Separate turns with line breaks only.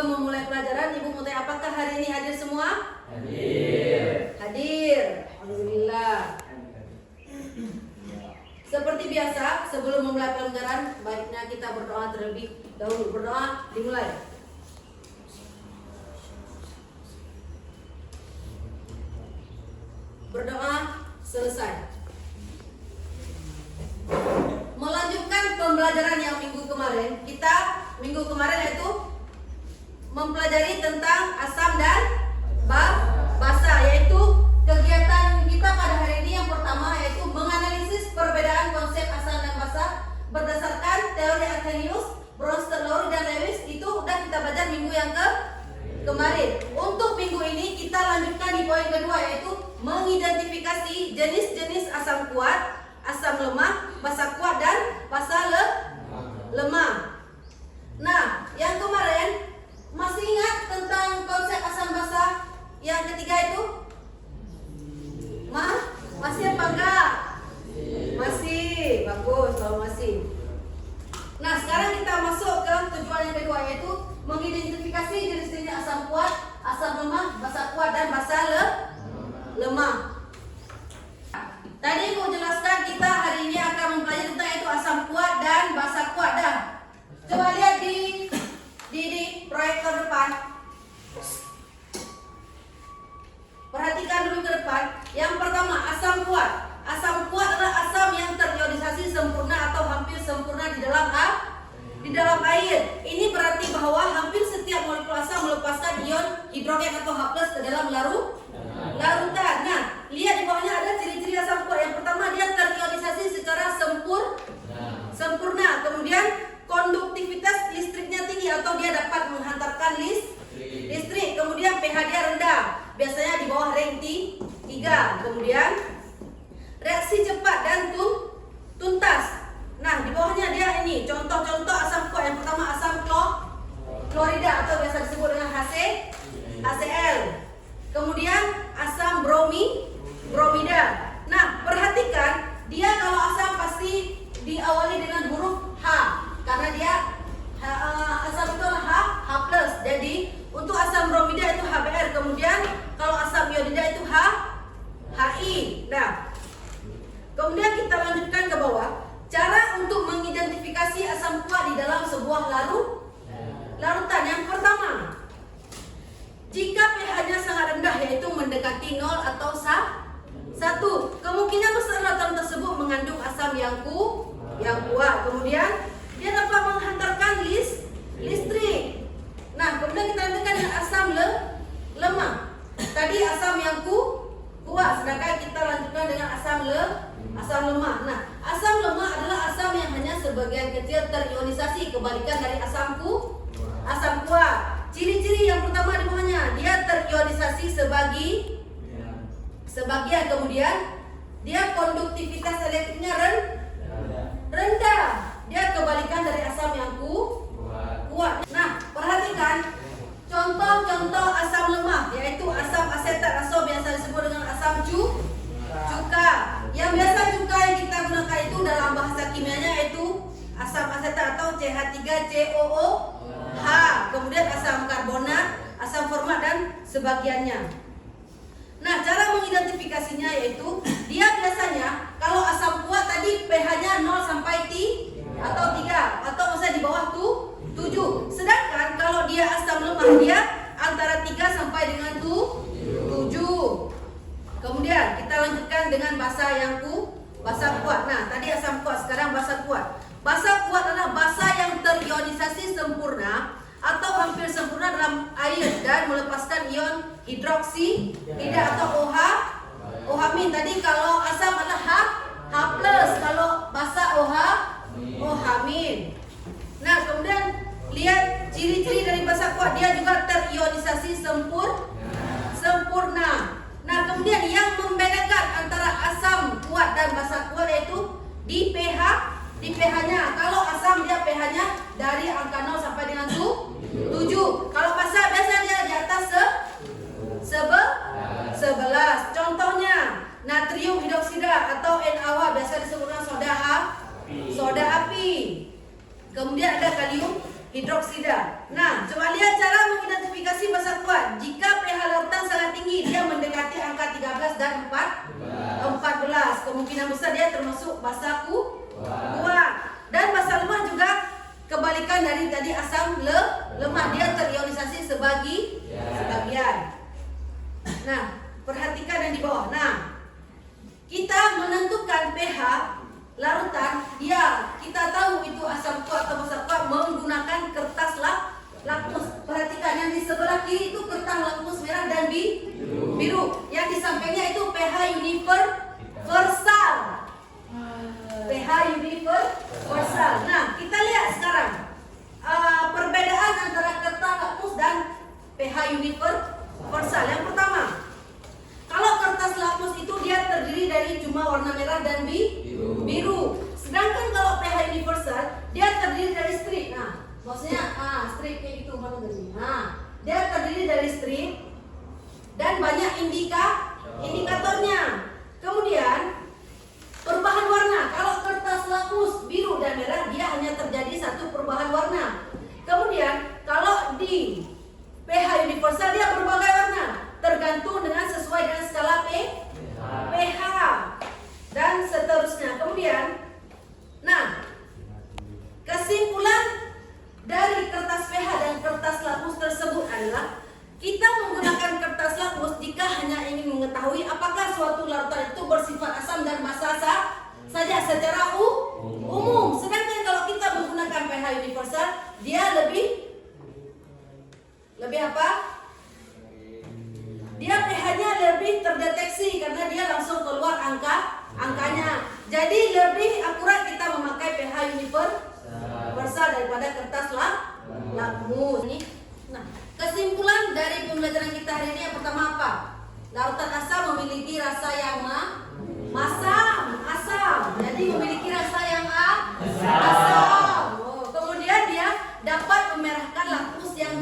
sebelum memulai pelajaran, Ibu mau tanya, apakah hari ini hadir semua?
Hadir.
Hadir. Alhamdulillah. Seperti biasa, sebelum memulai pelajaran, baiknya kita berdoa terlebih dahulu. Berdoa, dimulai. Berdoa, selesai. Melanjutkan pembelajaran yang minggu kemarin, minggu kemarin yaitu mempelajari tentang asam dan basa, yaitu kegiatan kita pada hari ini yang pertama yaitu menganalisis perbedaan konsep asam dan basa berdasarkan teori Arrhenius, Bronsted, Lowry dan Lewis. Itu udah kita belajar minggu yang kemarin. Untuk minggu ini kita lanjutkan di poin kedua yaitu mengidentifikasi jenis-jenis asam kuat, asam lemah, basa kuat dan basa lemah. Nah, yang kemarin masih ingat tentang konsep asam basa yang ketiga itu? Masih apa enggak? Masih. Bagus kalau masih. Nah, sekarang kita masuk ke tujuan yang kedua yaitu mengidentifikasi jenis-jenis asam kuat, asam lemah, basa kuat dan basa lemah. Tadi aku jelaskan kita hari ini akan mempelajari tentang itu asam kuat dan basa kuat dah. Coba lihat di proyektor depan. Perhatikan dulu ke depan. Yang pertama, asam kuat. Asam kuat adalah asam yang terionisasi sempurna atau hampir sempurna di dalam air. Ini berarti bahwa hampir setiap molekul asam melepaskan ion hidrogen atau H+ ke dalam larutan. Nah, lihat di bawahnya ada ciri-ciri asam kuat. Yang pertama, dia terionisasi secara sempurna. Kemudian konduktivitas listriknya tinggi atau dia dapat menghantarkan listrik. Kemudian pH dia rendah, biasanya di bawah rank 3. Kemudian reaksi cepat dan tuntas. Nah, di bawahnya dia ini contoh-contoh asam kuat. Yang pertama, asam klorida atau biasa disebut dengan HCl. Kemudian asam bromida. Nah, perhatikan dia kalau asam pasti diawali dengan huruf H karena dia asam itu adalah H+. Jadi untuk asam bromida itu HBr. Kemudian kalau asam iodida itu HI. Nah, kemudian kita lanjutkan ke bawah. Cara untuk mengidentifikasi asam kuat di dalam sebuah larutan. Yang pertama, jika pH-nya sangat rendah yaitu mendekati 0 atau 1, kemungkinan besar larutan tersebut mengandung asam yang kuat. Kemudian dia dapat menghantarkan listrik. Nah, kemudian kita lanjutkan dengan asam lemah. Tadi asam yang kuat, sedangkan kita lanjutkan dengan asam lemah. Nah, asam lemah adalah asam yang hanya sebagian kecil terionisasi, kebalikan dari asam kuat. Ciri-ciri yang pertama di bawahnya, dia terionisasi sebagian, kemudian dia konduktivitas elektriknya rendah. Dia kebalikan dari asam yang kuat. Nah, perhatikan contoh-contoh asam lemah yaitu asam asetat atau biasa disebut dengan asam cuka. Yang biasa cuka yang kita gunakan itu dalam bahasa kimianya yaitu asam asetat atau CH3COOH. Kemudian asam karbonat, asam format dan sebagiannya. Nah, cara mengidentifikasinya yaitu dia biasanya kalau asam kuat tadi pH-nya 0 sampai atau 3 atau misalnya di bawah 7. Sedangkan kalau dia asam lemah dia antara 3 sampai dengan 7. Kemudian kita lanjutkan dengan basa kuat. Nah, tadi asam kuat, sekarang basa kuat. Basa kuat adalah basa yang terionisasi sempurna atau hampir sempurna dalam air dan melepaskan ion hidroksida atau OH-. Tadi kalau asam adalah H+, kalau basa OH-. Nah, kemudian lihat ciri-ciri dari basa kuat, dia juga terionisasi sempurna. Nah, kemudian yang membedakan antara asam kuat dan basa kuat yaitu di pH-nya. Kalau asam dia pH-nya dari angka 0 sampai dengan 7. Kalau basa biasanya dia di atas 11. Contohnya natrium hidroksida atau NaOH biasa disebut dengan soda api. Kemudian ada kalium hidroksida. Nah, coba lihat cara dan 14. Kemungkinan besar dia termasuk basa kuat. Dan basa lemah juga kebalikan dari tadi asam lemah, dia terionisasi sebagian. Nah, perhatikan yang di bawah. Nah, kita menentukan pH larutan, kita tahu itu asam kuat atau basa kuat menggunakan kertas lakmus. Perhatikan yang di sebelah kiri itu kertas lakmus merah dan biru. Yang di sampingnya itu pH universal. pH universal. Nah, kita lihat sekarang perbedaan antara kertas lakmus dan pH universal. Yang pertama, kalau kertas lakmus itu dia terdiri dari cuma warna merah dan biru. Sedangkan kalau pH universal dia terdiri dari strip. Nah, maksudnya strip kayak gitu mana tadi? Nah, dia terdiri dari strip dan banyak indikatornya. Kemudian perubahan warna. Kalau kertas lakmus biru dan merah dia hanya terjadi satu perubahan warna. Kemudian kalau di pH universal dia berbagai warna, tergantung dengan sesuai dengan skala pH dan seterusnya. Kemudian, nah, kesimpulan dari kertas pH dan kertas lakmus tersebut adalah kita menggunakan kertas lakmus jika hanya ingin mengetahui apakah suatu larutan itu bersifat asam dan basa saja secara umum. Sedangkan kalau kita menggunakan pH universal, dia lebih apa? Dia pH-nya lebih terdeteksi karena dia langsung keluar angkanya. Jadi lebih akurat kita memakai pH universal daripada kertas lakmus. Nah, kesimpulan dari pembelajaran kita hari ini yang pertama apa? Larutan asam memiliki rasa yang asam. Jadi memiliki rasa yang asam. Kemudian dia dapat memerahkan lakmus yang